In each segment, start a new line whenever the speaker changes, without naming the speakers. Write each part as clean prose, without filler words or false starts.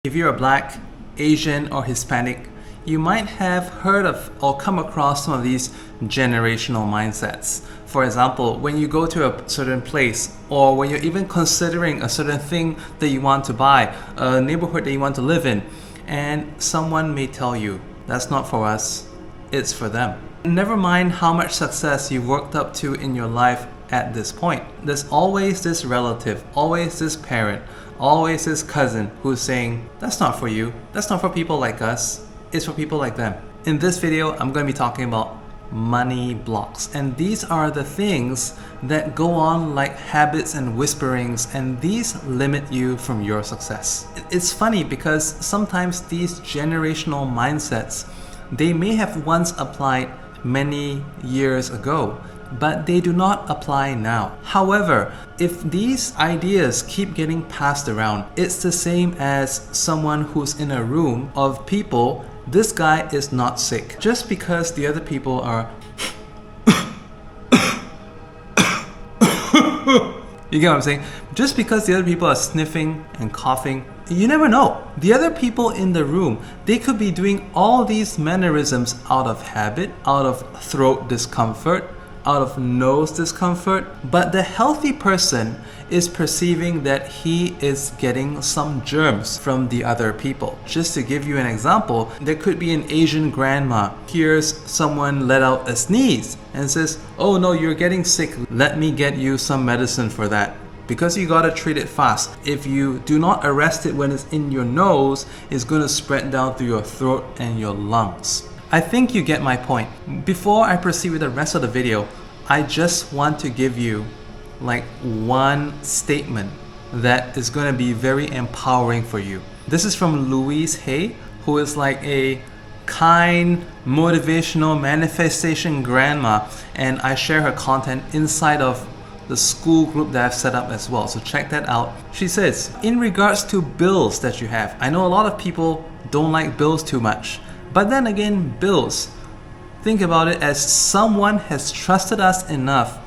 If you're a Black, Asian, or Hispanic, you might have heard of or come across some of these generational mindsets. For example, when you go to a certain place, or when you're even considering a certain thing that you want to buy, a neighborhood that you want to live in, and someone may tell you, that's not for us, it's for them. Never mind how much success you've worked up to in your life at this point. There's always this relative, always this parent, always this cousin who's saying, that's not for you, that's not for people like us, it's for people like them. In this video, I'm going to be talking about money blocks, and these are the things that go on like habits and whisperings, and these limit you from your success. It's funny because sometimes these generational mindsets, they may have once applied many years ago, but they do not apply now. However, if these ideas keep getting passed around, it's the same as someone who's in a room of people. This guy is not sick. Just because the other people are you get what I'm saying? Just because the other people are sniffing and coughing, you never know. The other people in the room, they could be doing all these mannerisms out of habit, out of throat discomfort, out of nose discomfort, but the healthy person is perceiving that he is getting some germs from the other people. Just to give you an example, there could be an Asian grandma hears someone let out a sneeze and says, oh no, you're getting sick, let me get you some medicine for that. Because you gotta treat it fast. If you do not arrest it when it's in your nose, it's gonna spread down through your throat and your lungs. I think you get my point. Before I proceed with the rest of the video, I just want to give you like one statement that is going to be very empowering for you. This is from Louise Hay, who is like a kind, motivational manifestation grandma, and I share her content inside of the school group that I've set up as well, so check that out. She says, in regards to bills that you have, I know a lot of people don't like bills too much. But then again, bills, think about it as someone has trusted us enough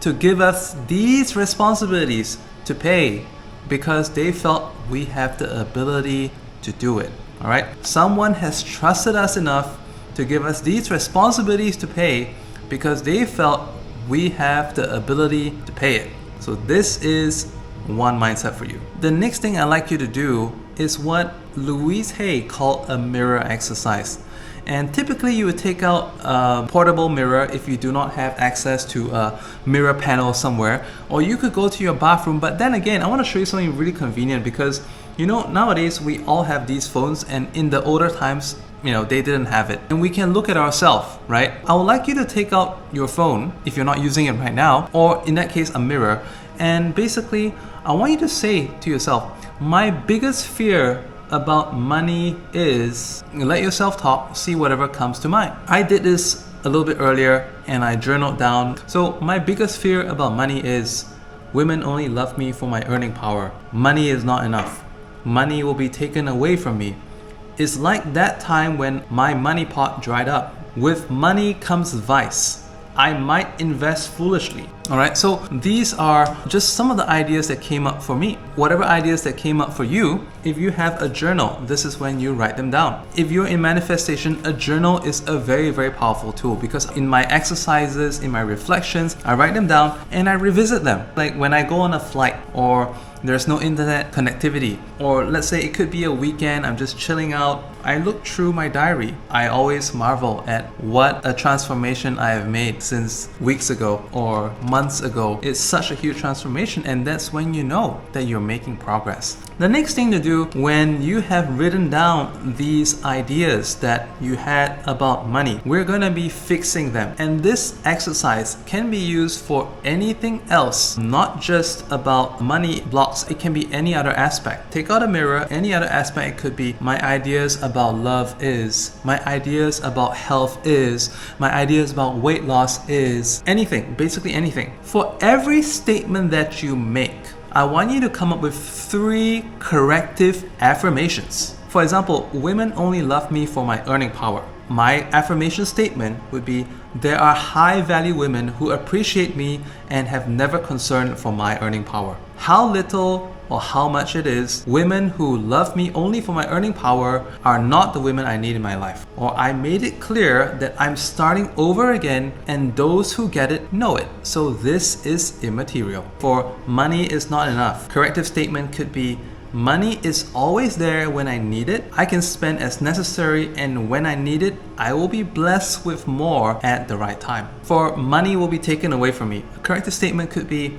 to give us these responsibilities to pay because they felt we have the ability to do it. All right? Someone has trusted us enough to give us these responsibilities to pay because they felt we have the ability to pay it. So this is one mindset for you. The next thing I'd like you to do is what Louise Hay called a mirror exercise. And typically you would take out a portable mirror if you do not have access to a mirror panel somewhere, or you could go to your bathroom. But then again, I want to show you something really convenient because you know, nowadays we all have these phones, and in the older times, you know, they didn't have it. And we can look at ourselves, right? I would like you to take out your phone if you're not using it right now, or in that case, a mirror. And basically, I want you to say to yourself, my biggest fear about money is, let yourself talk, see whatever comes to mind. I did this a little bit earlier and I journaled down. So my biggest fear about money is women only love me for my earning power. Money is not enough. Money will be taken away from me. It's like that time when my money pot dried up. With money comes vice. I might invest foolishly. All right, so these are just some of the ideas that came up for me. Whatever ideas that came up for you, if you have a journal, this is when you write them down. If you're in manifestation, a journal is a very, very powerful tool because in my exercises, in my reflections, I write them down and I revisit them. Like when I go on a flight or there's no internet connectivity, or let's say it could be a weekend, I'm just chilling out, I look through my diary. I always marvel at what a transformation I have made since weeks ago or months ago. It's such a huge transformation, and that's when you know that you're making progress. The next thing to do when you have written down these ideas that you had about money, we're going to be fixing them. And this exercise can be used for anything else, not just about money blocks. It can be any other aspect. Take out a mirror, any other aspect. It could be my ideas about love is, my ideas about health is, my ideas about weight loss is, anything, basically anything. For every statement that you make, I want you to come up with 3 corrective affirmations. For example, women only love me for my earning power. My affirmation statement would be, there are high value women who appreciate me and have never concerned for my earning power. How little or how much it is. Women who love me only for my earning power are not the women I need in my life. Or I made it clear that I'm starting over again, and those who get it know it. So this is immaterial. For money is not enough. Corrective statement could be, money is always there when I need it. I can spend as necessary, and when I need it, I will be blessed with more at the right time. For money will be taken away from me. A corrective statement could be,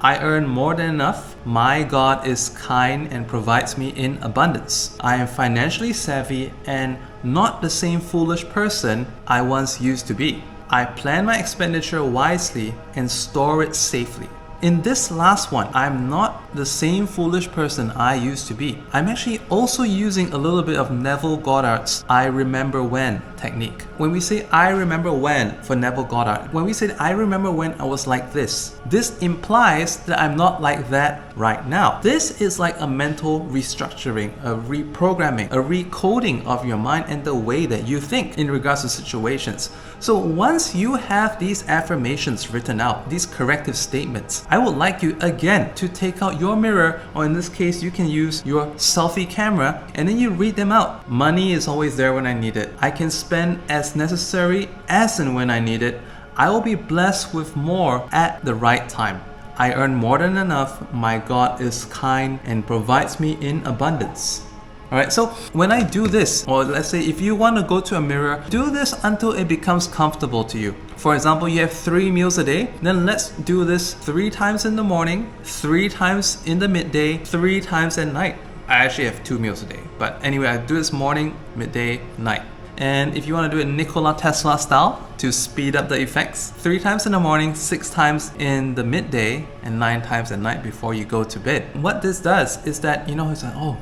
I earn more than enough. My God is kind and provides me in abundance. I am financially savvy and not the same foolish person I once used to be. I plan my expenditure wisely and store it safely. In this last one, I'm not the same foolish person I used to be. I'm actually also using a little bit of Neville Goddard's I remember when technique. When we say I remember when for Neville Goddard, when we say I remember when I was like this implies that I'm not like that right now. This is like a mental restructuring, a reprogramming, a recoding of your mind and the way that you think in regards to situations. So once you have these affirmations written out, these corrective statements, I would like you again to take out your mirror, or in this case you can use your selfie camera, and then you read them out. Money is always there when I need it. I can spend as necessary as and when I need it. I will be blessed with more at the right time. I earn more than enough. My God is kind and provides me in abundance. Alright, so when I do this, or let's say if you want to go to a mirror, do this until it becomes comfortable to you. For example, you have 3 meals a day, then let's do this 3 times in the morning, 3 times in the midday, 3 times at night. I actually have 2 meals a day, but anyway, I do this morning, midday, night. And if you want to do it Nikola Tesla style to speed up the effects, 3 times in the morning, 6 times in the midday, and 9 times at night before you go to bed. What this does is that, it's like, oh,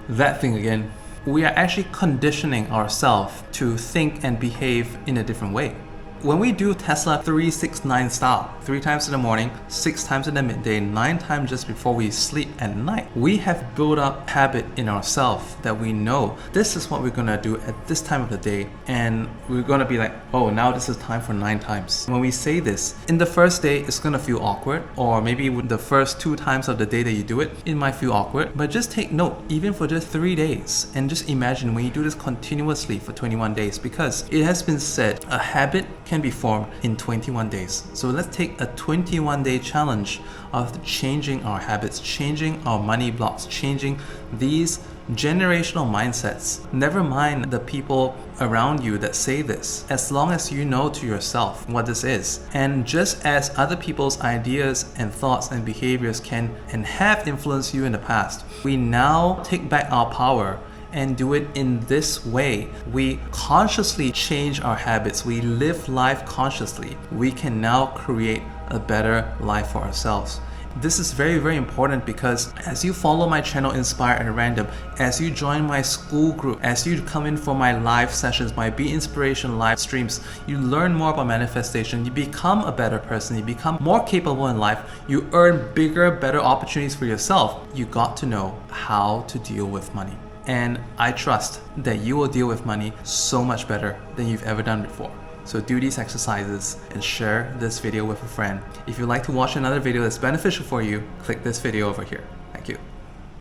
that thing again. We are actually conditioning ourselves to think and behave in a different way. When we do Tesla 3-6-9 style, 3 times in the morning, 6 times in the midday, 9 times just before we sleep at night, we have built up habit in ourselves that we know this is what we're gonna do at this time of the day, and we're gonna be like, oh, now this is time for 9 times. When we say this, in the first day, it's gonna feel awkward, or maybe with the first 2 times of the day that you do it, it might feel awkward, but just take note, even for just 3 days, and just imagine when you do this continuously for 21 days, because it has been said, a habit can be formed in 21 days. So let's take a 21-day challenge of changing our habits, changing our money blocks, changing these generational mindsets. Never mind the people around you that say this, as long as you know to yourself what this is. And just as other people's ideas and thoughts and behaviors can and have influenced you in the past, we now take back our power and do it in this way. We consciously change our habits. We live life consciously. We can now create a better life for ourselves. This is very, very important because as you follow my channel Inspire at Random, as you join my school group, as you come in for my live sessions, my Be Inspiration live streams, you learn more about manifestation, you become a better person, you become more capable in life, you earn bigger, better opportunities for yourself. You got to know how to deal with money. And I trust that you will deal with money so much better than you've ever done before. So do these exercises and share this video with a friend. If you'd like to watch another video that's beneficial for you, click this video over here.